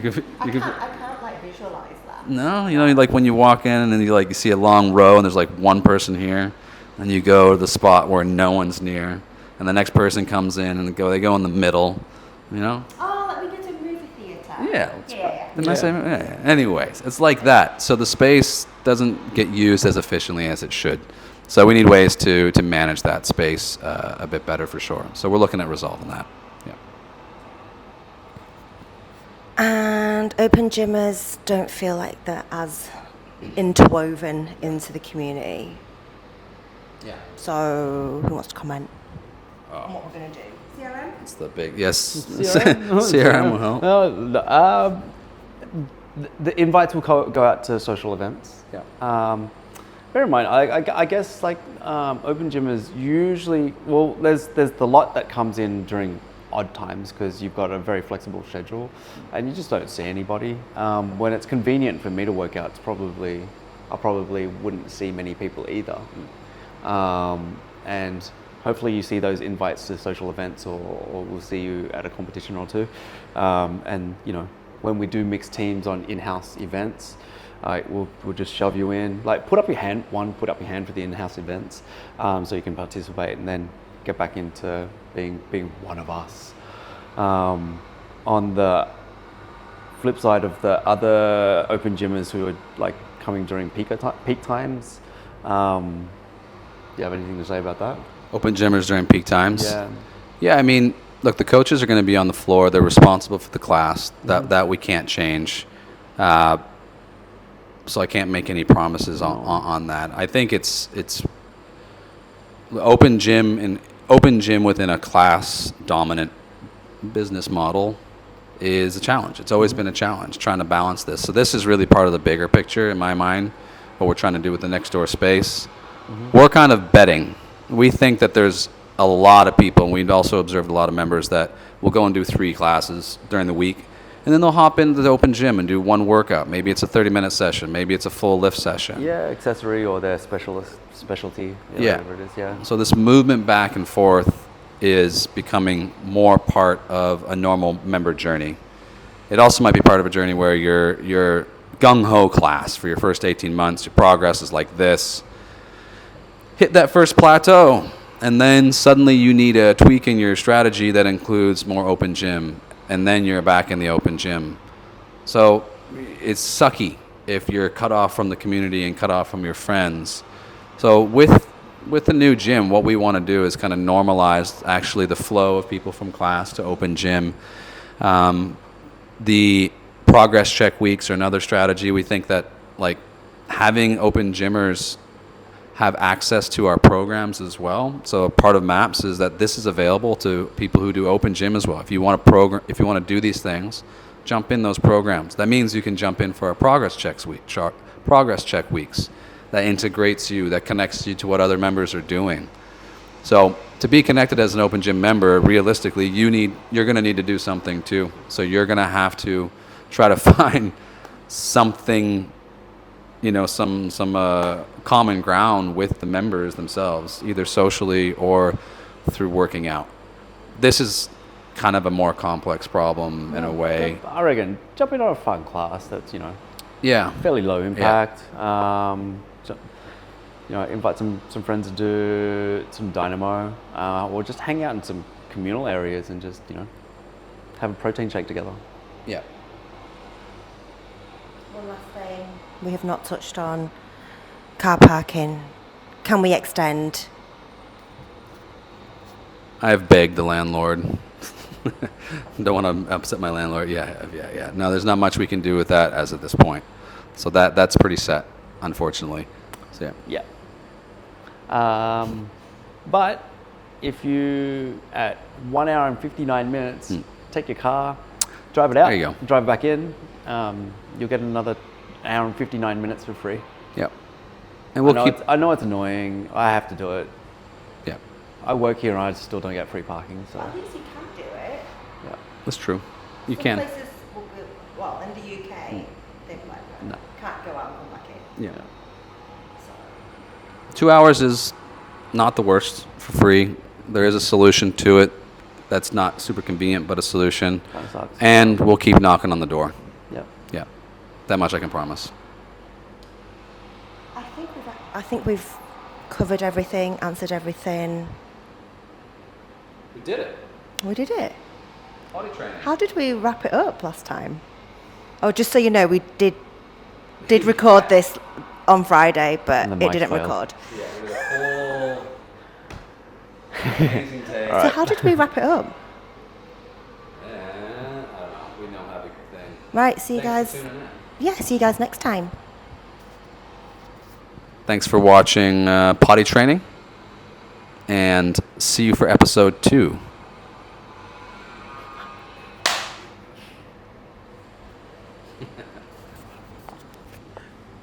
confused. I can't like visualize that. No, you know, like when you walk in and then you see a long row and there's like one person here, and you go to the spot where no one's near, and the next person comes in and they go in the middle, you know. Oh, like we did a movie theater. Yeah. Didn't I say? Yeah. Anyways, it's like that. So the space doesn't get used as efficiently as it should. So we need ways to manage that space a bit better for sure. So we're looking at resolving that. Yeah. And open gymmers don't feel like they're as interwoven into the community. Yeah. So who wants to comment on what we're going to do? CRM? It's the big yes. CRM? CRM will help. The invites will go out to social events. Yeah. Bear in mind, I guess like open gymmers usually, well, there's the lot that comes in during odd times because you've got a very flexible schedule and you just don't see anybody. When it's convenient for me to work out, I probably wouldn't see many people either. And hopefully you see those invites to social events or we'll see you at a competition or two. And you know, when we do mixed teams on in-house events, we'll just shove you in. Like put up your hand for the in-house events, so you can participate, and then get back into being one of us. On the flip side of the other open gymmers who are like coming during peak times, do you have anything to say about that? Open gymmers during peak times. Yeah. Yeah, I mean, look, the coaches are going to be on the floor. They're responsible for the class. That we can't change. So I can't make any promises on that. I think it's open gym within a class dominant business model is a challenge. It's always been a challenge trying to balance this. So this is really part of the bigger picture in my mind, what we're trying to do with the next door space. We're kind of betting. We think that there's a lot of people, and we've also observed a lot of members that will go and do 3 classes during the week, and then they'll hop into the open gym and do one workout. Maybe it's a 30-minute session. Maybe it's a full lift session. Yeah, accessory or their specialty. Yeah. Whatever it is, yeah. So this movement back and forth is becoming more part of a normal member journey. It also might be part of a journey where your gung-ho class for your first 18 months, your progress is like this. Hit that first plateau, and then suddenly you need a tweak in your strategy that includes more open gym, and then you're back in the open gym. So it's sucky if you're cut off from the community and cut off from your friends. So with the new gym, what we want to do is kind of normalize actually the flow of people from class to open gym. The progress check weeks are another strategy. We think that like having open gymmers have access to our programs as well. So part of MAPS is that this is available to people who do open gym as well. If you want to do these things, jump in those programs. That means you can jump in for our progress check weeks. That integrates you, that connects you to what other members are doing. So to be connected as an open gym member, realistically, you're going to need to do something too. So you're going to have to try to find something, some common ground with the members themselves, either socially or through working out. This is kind of a more complex problem in a way. I reckon jump into a fun class that's Yeah. fairly low impact. Invite some friends to do some dynamo, or just hang out in some communal areas and just have a protein shake together. Yeah. One last thing we have not touched on: car parking, can we extend? I've begged the landlord. Don't want to upset my landlord. Yeah. No, there's not much we can do with that as at this point. So that's pretty set, unfortunately. So yeah. Yeah. But if you, at 1 hour and 59 minutes, take your car, drive it out, There you go. drive it back in, you'll get another hour and 59 minutes for free. Yep. And we'll keep. I know it's annoying. I have to do it. Yeah, I work here and I still don't get free parking. So At least you can do it. yeah. that's true. You Some can. places will go, well, in the UK, they're like, No. can't go out and come back in. Yeah. So. 2 hours is not the worst for free. There is a solution to it. That's not super convenient, but a solution. Kinda sucks. And we'll keep knocking on the door. Yeah. Yeah, that much I can promise. I think we've covered everything, answered everything. We did it. We did it. Potty training. How did we wrap it up last time? Oh, just so you know, we did record this on Friday, but And the it mic didn't failed. record. Yeah, we did a whole amazing take. So how did we wrap it up? I don't know. We know how to thing. Right, see you Thanks for guys. tuning in. Yeah, see you guys next time. Thanks for watching Potty Training, and see you for episode 2.